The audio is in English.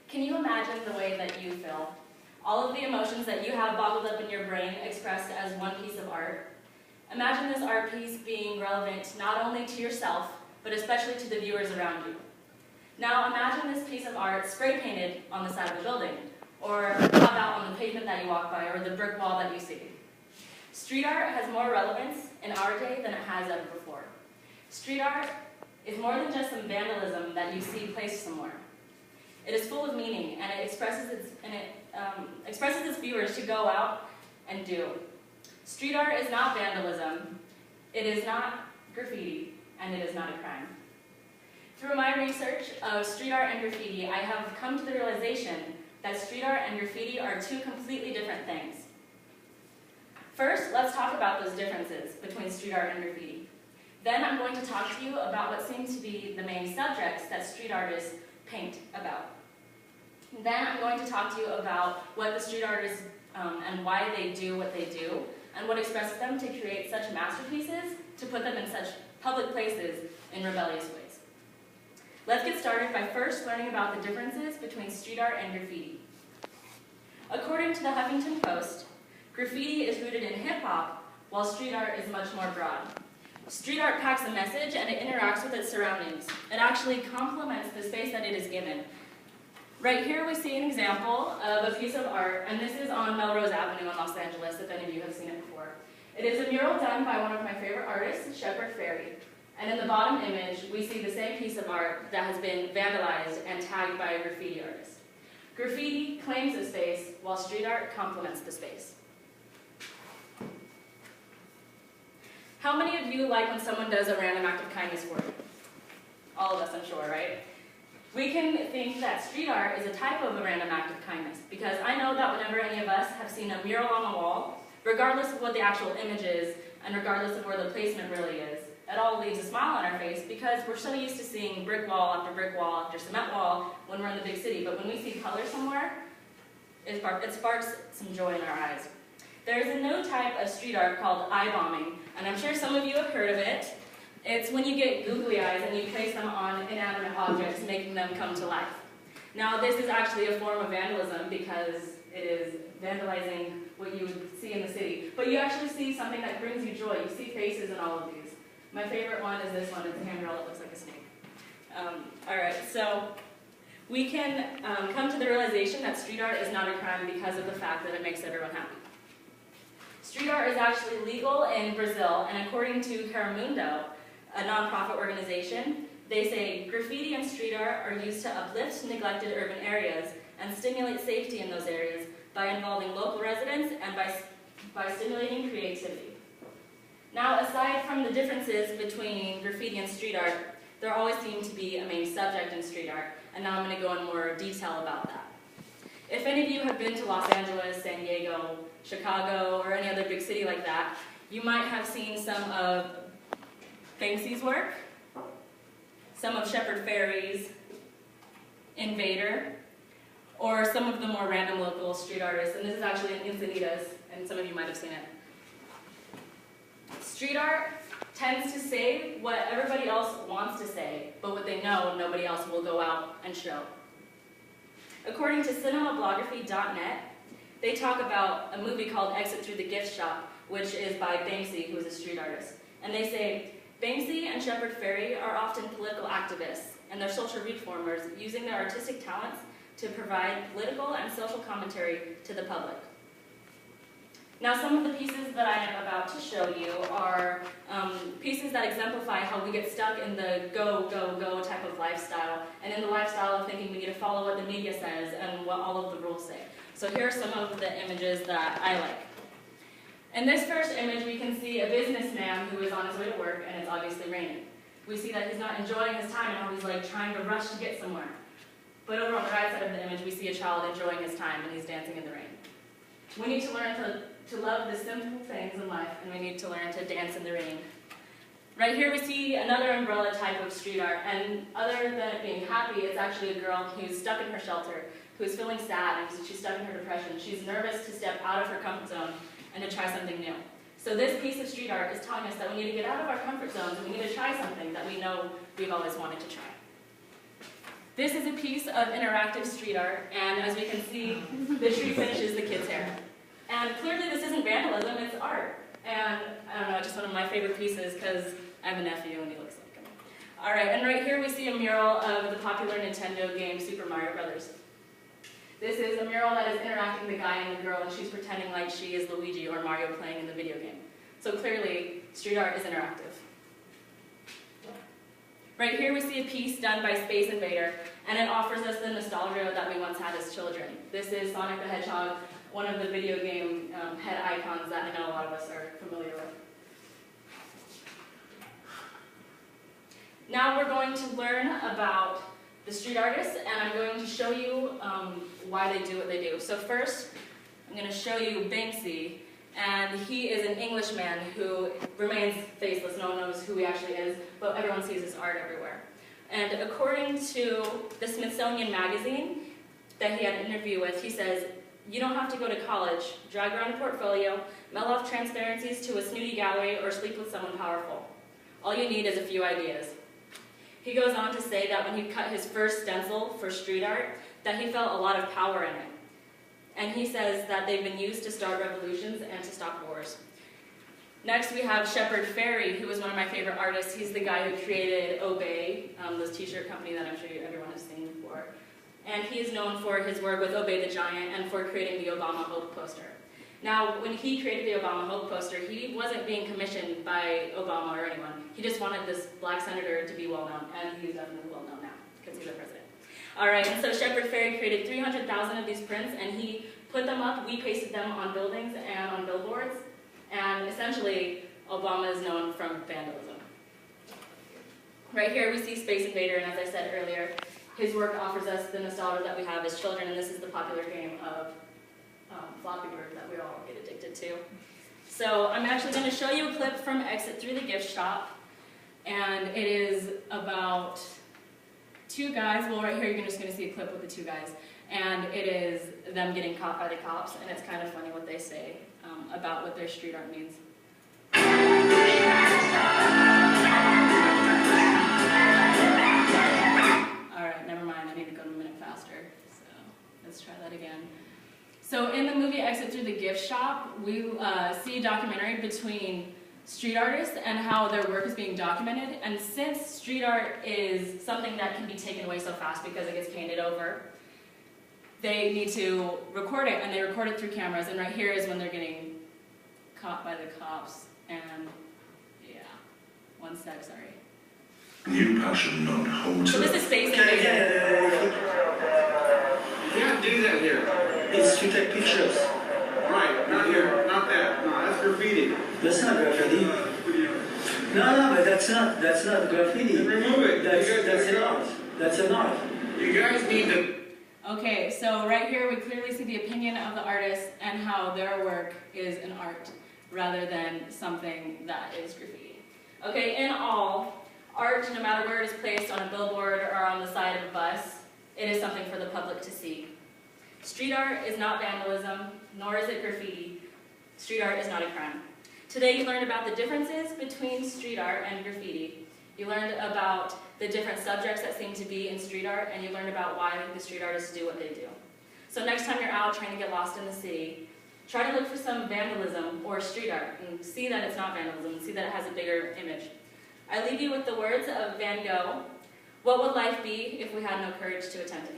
Can you imagine the way that you feel? All of the emotions that you have bottled up in your brain expressed as one piece of art. Imagine this art piece being relevant not only to yourself, but especially to the viewers around you. Now imagine this piece of art spray painted on the side of a building, or pop out on the pavement that you walk by, or the brick wall that you see. Street art has more relevance in our day than it has ever before. Street art is more than just some vandalism that you see placed somewhere. It is full of meaning, and it expresses its viewers to go out and do. Street art is not vandalism, it is not graffiti, and it is not a crime. Through my research of street art and graffiti, I have come to the realization that street art and graffiti are two completely different things. First, let's talk about those differences between street art and graffiti. Then I'm going to talk to you about what seems to be the main subjects that street artists paint about. Then I'm going to talk to you about what the street artists and why they do what they do, and what expresses them to create such masterpieces, to put them in such public places in rebellious ways. Let's get started by first learning about the differences between street art and graffiti. According to the Huffington Post, graffiti is rooted in hip-hop, while street art is much more broad. Street art packs a message and it interacts with its surroundings. It actually complements the space that it is given. Right here we see an example of a piece of art, and this is on Melrose Avenue in Los Angeles, if any of you have seen it before. It is a mural done by one of my favorite artists, Shepard Fairey. And in the bottom image, we see the same piece of art that has been vandalized and tagged by a graffiti artist. Graffiti claims a space, while street art complements the space. How many of you like when someone does a random act of kindness for you? All of us, I'm sure, right? We can think that street art is a type of a random act of kindness, because I know that whenever any of us have seen a mural on a wall, regardless of what the actual image is, and regardless of where the placement really is, it all leaves a smile on our face because we're so used to seeing brick wall after cement wall when we're in the big city. But when we see color somewhere, it sparks some joy in our eyes. There's a new type of street art called eye bombing, and I'm sure some of you have heard of it. It's when you get googly eyes and you place them on inanimate objects, making them come to life. Now, this is actually a form of vandalism because it is vandalizing what you would see in the city. But you actually see something that brings you joy. You see faces in all of these. My favorite one is this one. It's a handrail that looks like a snake. All right, so we can come to the realization that street art is not a crime because of the fact that it makes everyone happy. Street art is actually legal in Brazil, and according to Caramundo, a nonprofit organization, they say graffiti and street art are used to uplift neglected urban areas and stimulate safety in those areas by involving local residents and by stimulating creativity. Now, aside from the differences between graffiti and street art, there always seems to be a main subject in street art, and now I'm going to go in more detail about that. If any of you have been to Los Angeles, San Diego, Chicago, or any other big city like that, you might have seen some of Banksy's work, some of Shepard Fairey's Invader, or some of the more random local street artists, and this is actually in Encinitas, and some of you might have seen it. Street art tends to say what everybody else wants to say, but what they know nobody else will go out and show. According to cinemablography.net, they talk about a movie called Exit Through the Gift Shop, which is by Banksy, who is a street artist. And they say, Banksy and Shepard Fairey are often political activists, and they're social reformers, using their artistic talents to provide political and social commentary to the public. Now, some of the pieces that I am about to show you are pieces that exemplify how we get stuck in the go, go, go type of lifestyle, and in the lifestyle of thinking we need to follow what the media says and what all of the rules say. So here are some of the images that I like. In this first image, we can see a businessman who is on his way to work, and it's obviously raining. We see that he's not enjoying his time and how he's like trying to rush to get somewhere. But over on the right side of the image, we see a child enjoying his time, and he's dancing in the rain. We need to learn to love the simple things in life, and we need to learn to dance in the rain. Right here we see another umbrella type of street art, and other than it being happy, it's actually a girl who's stuck in her shelter, who's feeling sad, and she's stuck in her depression. She's nervous to step out of her comfort zone and to try something new. So this piece of street art is telling us that we need to get out of our comfort zones, and we need to try something that we know we've always wanted to try. This is a piece of interactive street art, and as we can see, the tree finishes the kid's hair. And clearly this isn't vandalism, it's art. And I don't know, just one of my favorite pieces because I have a nephew and he looks like him. All right, and right here we see a mural of the popular Nintendo game Super Mario Brothers. This is a mural that is interacting the guy and the girl, and she's pretending like she is Luigi or Mario playing in the video game. So clearly, street art is interactive. Right here we see a piece done by Space Invader, and it offers us the nostalgia that we once had as children. This is Sonic the Hedgehog, one of the video game head icons that I know a lot of us are familiar with. Now we're going to learn about the street artists, and I'm going to show you why they do what they do. So first, I'm going to show you Banksy, and he is an Englishman who remains faceless. No one knows who he actually is, but everyone sees his art everywhere. And according to the Smithsonian magazine that he had an interview with, he says, "You don't have to go to college, drag around a portfolio, mail off transparencies to a snooty gallery, or sleep with someone powerful. All you need is a few ideas." He goes on to say that when he cut his first stencil for street art, that he felt a lot of power in it. And he says that they've been used to start revolutions and to stop wars. Next we have Shepard Fairey, who is one of my favorite artists. He's the guy who created Obey, this t-shirt company that I'm sure everyone has seen before. And he is known for his work with Obey the Giant and for creating the Obama Hope poster. Now, when he created the Obama Hope poster, he wasn't being commissioned by Obama or anyone. He just wanted this black senator to be well-known, and he's definitely well-known now, because he's our president. All right, and so Shepard Fairey created 300,000 of these prints, and he put them up, we pasted them on buildings and on billboards, and essentially, Obama is known from vandalism. Right here, we see Space Invader, and as I said earlier, his work offers us the nostalgia that we have as children, and this is the popular game of Floppy Bird that we all get addicted to. So I'm actually going to show you a clip from Exit Through the Gift Shop, and it is about two guys. Well, right here you're just going to see a clip with the two guys, and it is them getting caught by the cops, and it's kind of funny what they say about what their street art means. Alright, never mind, I need to go a minute faster, so let's try that again. So in the movie Exit Through the Gift Shop, we see a documentary between street artists and how their work is being documented. And since street art is something that can be taken away so fast because it gets painted over, they need to record it, and they record it through cameras. And right here is when they're getting caught by the cops. And yeah, one sec, sorry. New passion not hold. So this is Space Invader. You can't do that here. It's to take pictures. Right, not here, not that. No, that's graffiti. That's not graffiti. No, but that's not graffiti. Then remove it. That's an art. That's an art. You guys need to. Okay, so right here we clearly see the opinion of the artist and how their work is an art rather than something that is graffiti. Okay, in all, art, no matter where it is placed on a billboard or on the side of a bus, it is something for the public to see. Street art is not vandalism, nor is it graffiti. Street art is not a crime. Today you learned about the differences between street art and graffiti. You learned about the different subjects that seem to be in street art, and you learned about why the street artists do what they do. So next time you're out trying to get lost in the city, try to look for some vandalism or street art and see that it's not vandalism, and see that it has a bigger image. I leave you with the words of Van Gogh: "What would life be if we had no courage to attempt it?"